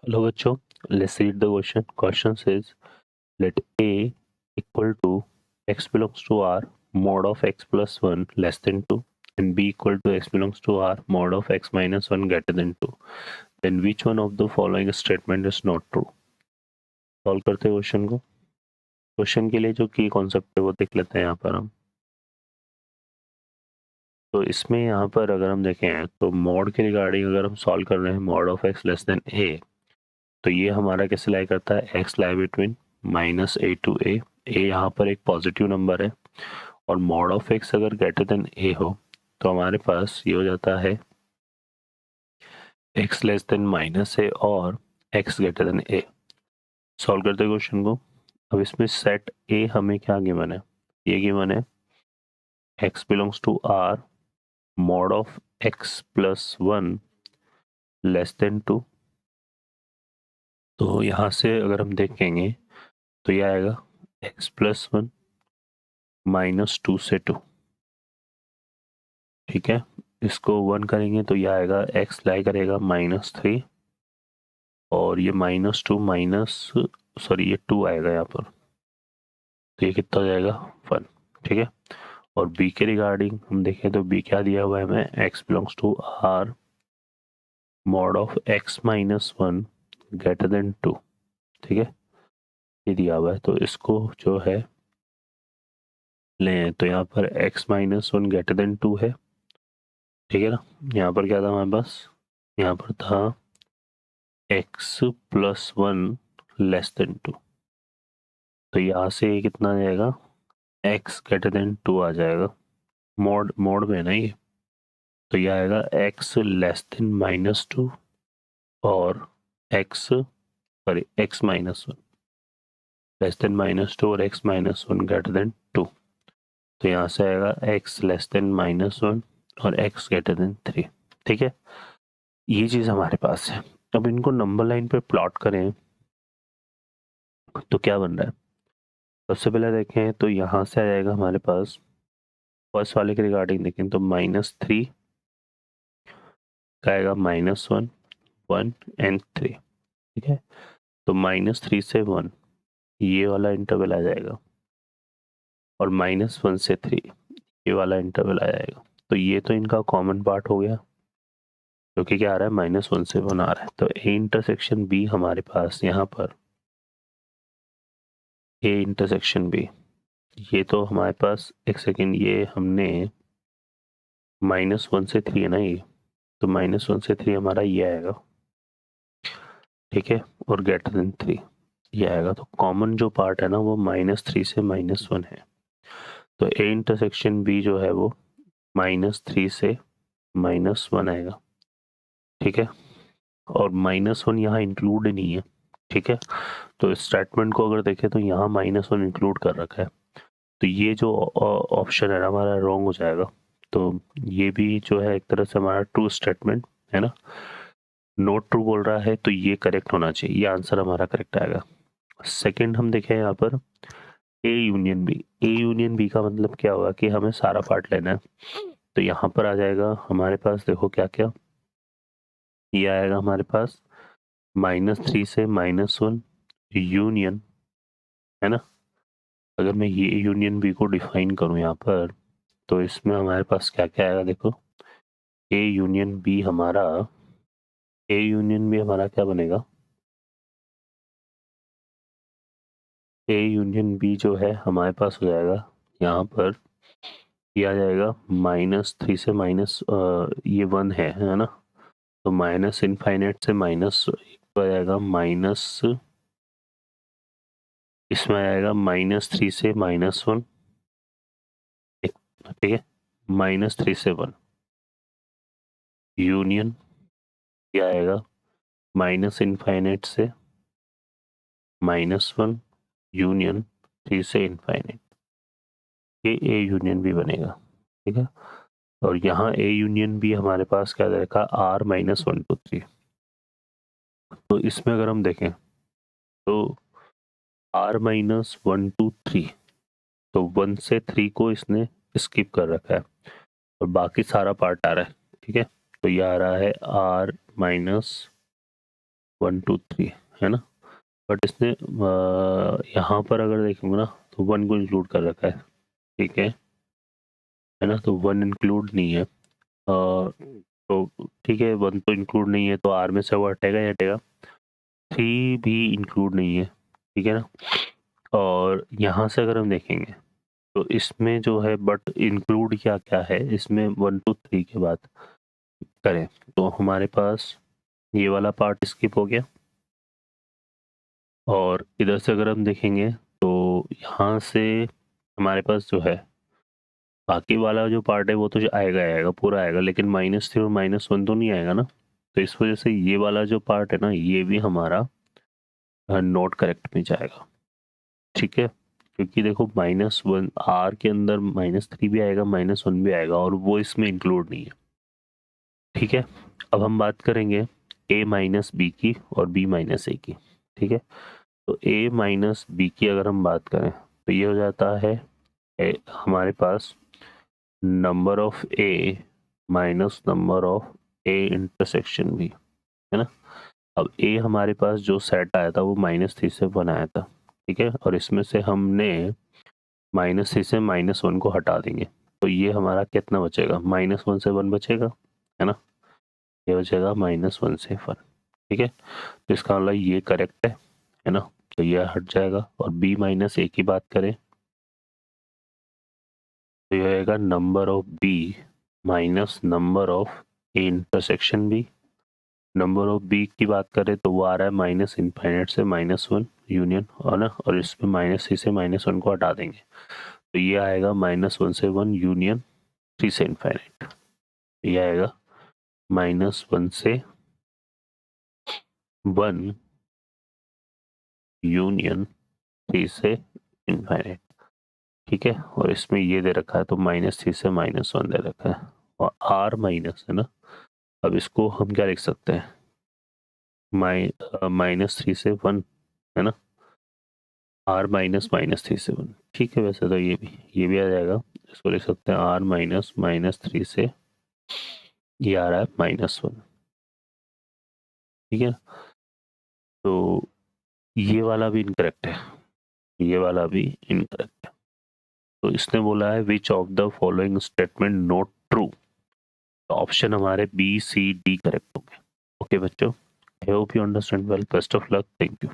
Hello बच्चों, let's read the question. Question says let A equal to x belongs to R mod of x plus 1 less than 2 and B equal to x belongs to R mod of x minus 1 greater than 2. Then which one of the following statement is not true? Solve करते हैं question को. Question के लिए जो की concept है वो देख लेते हैं यहाँ पर हम. तो इसमें यहाँ पर अगर हम देखें तो मॉड के रिगार्डिंग अगर हम सॉल्व कर रहे हैं mod of x less than a, तो ये हमारा कैसे लाई करता है, x lie between minus a to a. A यहाँ पर एक पॉजिटिव नंबर है और मॉड ऑफ एक्स अगर ग्रेटर देन ए हो तो हमारे पास ये हो जाता है x less than minus a और x greater than a. Solve करते हैं क्वेश्चन को. अब इसमें सेट ए हमें क्या गिवन है, ये गिवन है x belongs to R mod of x plus 1 less than 2. तो यहाँ से अगर हम देखेंगे तो ये आएगा एक्स प्लस 1 माइनस 2 से 2. ठीक है, इसको 1 करेंगे तो ये आएगा एक्स लाई करेगा माइनस 3 और ये माइनस 2 माइनस सॉरी ये 2 आएगा यहाँ पर, तो ये कितना हो जाएगा 1. ठीक है, और बी के रिगार्डिंग हम देखें तो बी क्या दिया हुआ है हमें, x belongs to R mod of x minus 1 greater than 2. ठीक है, ये दिया हुआ है तो इसको जो है लें तो यहाँ पर x माइनस 1 ग्रेटर देन 2 है. ठीक है ना, यहाँ पर क्या था हमारे पास, यहाँ पर था x प्लस 1 लेस देन 2. तो यहाँ से कितना आ जाएगा, x ग्रेटर देन 2 आ जाएगा. मोड में ना ये, तो ये आएगा x लेस देन माइनस 2 और x minus 1 less than minus 2 और x माइनस 1 ग्रेटर देन 2. तो यहाँ से आएगा x लेस देन माइनस 1 और x ग्रेटर देन 3. ठीक है, ये चीज़ हमारे पास है. अब इनको नंबर लाइन पे प्लॉट करें तो क्या बन रहा है, सबसे पहले देखें तो यहाँ से आ जाएगा हमारे पास फर्स्ट वाले के रिगार्डिंग देखें तो माइनस 3 का आएगा माइनस 1 1 एंड 3. ठीक है, तो माइनस 3 से 1 ये वाला इंटरवल आ जाएगा और माइनस 1 से 3 ये वाला इंटरवल आ जाएगा. तो ये तो इनका कॉमन पार्ट हो गया जो कि क्या आ रहा है, माइनस 1 से 1 आ रहा है. तो ए इंटरसेक्शन बी हमारे पास यहाँ पर ए इंटरसेक्शन बी, ये तो हमारे पास एक सेकेंड, ये हमने माइनस 1 से 3 है ना ये, तो माइनस 1 से 3 हमारा ये आएगा. ठीक है, और ग्रेटर देन 3 ये आएगा. तो कॉमन जो पार्ट है ना वो माइनस 3 से माइनस 1 है. तो ए इंटरसेक्शन बी जो है वो माइनस 3 से माइनस 1 आएगा. ठीक है, और माइनस 1 यहाँ इंक्लूड नहीं है. ठीक है, तो स्टेटमेंट को अगर देखें तो यहाँ माइनस 1 इंक्लूड कर रखा है. तो ये जो ऑप्शन है ना हमारा रॉन्ग हो जाएगा. तो ये भी जो है एक तरह से हमारा ट्रू स्टेटमेंट है ना, नोट ट्रू बोल रहा है तो ये करेक्ट होना चाहिए, ये आंसर हमारा करेक्ट आएगा. सेकंड हम देखें यहाँ पर A union B. A union B का मतलब क्या होगा कि हमें सारा पार्ट लेना है. तो यहाँ पर आ जाएगा हमारे पास, देखो क्या क्या ये आएगा हमारे पास माइनस 3 से माइनस 1 यूनियन है ना. अगर मैं ये यूनियन बी को डिफाइन करूँ यहाँ पर तो इसमें हमारे पास क्या क्या आएगा, देखो ए यूनियन बी हमारा, ए यूनियन बी हमारा क्या बनेगा, ए यूनियन बी जो है हमारे पास हो जाएगा यहाँ पर ये आ जाएगा माइनस 3 से माइनस ये 1 है ना, तो माइनस इनफाइनाइट से माइनस आ जाएगा माइनस, इसमें आएगा माइनस 3 से माइनस 1. ठीक है, माइनस 3 से 1 यूनियन ये आएगा माइनस इनफाइनाइट से माइनस 1 यूनियन 3 से इनफाइनाइट, ये ए यूनियन बी बनेगा. ठीक है, और यहाँ ए यूनियन बी हमारे पास क्या देखा, आर माइनस 1 2 3. तो इसमें अगर हम देखें तो आर माइनस 1 2 3, तो 1 से 3 को इसने स्किप कर रखा है और बाकी सारा पार्ट आ रहा है. ठीक है, तो ये आ रहा है आर माइनस 1 2 3 है ना, बट इसने यहाँ पर अगर देखेंगे ना तो 1 को इंक्लूड कर रखा है, ठीक है ना, तो 1 इंक्लूड नहीं है। तो ठीक है, 1 तो इंक्लूड नहीं है तो आर में से वो हटेगा ही हटेगा। 3 भी इंक्लूड नहीं है, ठीक है ना। और यहाँ से अगर हम देखेंगे तो इसमें जो है बट इंक्लूड क्या क्या है इसमें 1 2 3 के बाद करें तो हमारे पास ये वाला पार्ट स्किप हो गया। और इधर से अगर हम देखेंगे तो यहाँ से हमारे पास जो है बाकी वाला जो पार्ट है वो तो आएगा आएगा पूरा आएगा, लेकिन -3 और -1 तो नहीं आएगा ना। तो इस वजह से ये वाला जो पार्ट है ना ये भी हमारा नॉट करेक्ट में जाएगा, ठीक है। क्योंकि देखो -1 आर के अंदर -3 भी आएगा -1 भी आएगा और वो इसमें इंक्लूड नहीं है, ठीक है। अब हम बात करेंगे a माइनस बी की और b माइनस ए की, ठीक है। तो a माइनस बी की अगर हम बात करें तो ये हो जाता है हमारे पास number of a minus number of a intersection b, है ना। अब a हमारे पास जो सेट आया था वो -3 से 1 आया था, ठीक है। और इसमें से हमने -3 से -1 को हटा देंगे तो ये हमारा कितना बचेगा, -1 से 1 बचेगा, है ना। ये बचेगा -1 से 1, ठीक है। तो इसका मतलब ये करेक्ट है ना, तो ये हट जाएगा। और b माइनस ए की बात करें तो ये आएगा number of b minus number of A intersection b। Number of b की बात करें तो वो आ रहा है माइनस इनफाइनाइट से -1 यूनियन, है ना। और इसमें -3 से -1 को हटा देंगे तो ये आएगा -1 से 1 यूनियन 3 से इनफाइनाइट। ये आएगा -1 से 1 यूनियन 3 से इनफाइनाइट, ठीक है। और इसमें ये दे रखा है तो -3 से -1 दे रखा है और r माइनस, है ना। अब इसको हम क्या लिख सकते हैं, -3 से 1, है ना, r माइनस -3 से 1, ठीक है। वैसे तो ये भी आ जाएगा, इसको लिख सकते हैं r माइनस -3 से ये आ रहा है -1, ठीक है। तो ये वाला भी इनकरेक्ट है, ये वाला भी इनकरेक्ट है। तो इसने बोला है which of the following statement not true, तो ऑप्शन हमारे बी सी डी करेक्ट होंगे। ओके बच्चों, I hope you understand well, best of luck, thank you.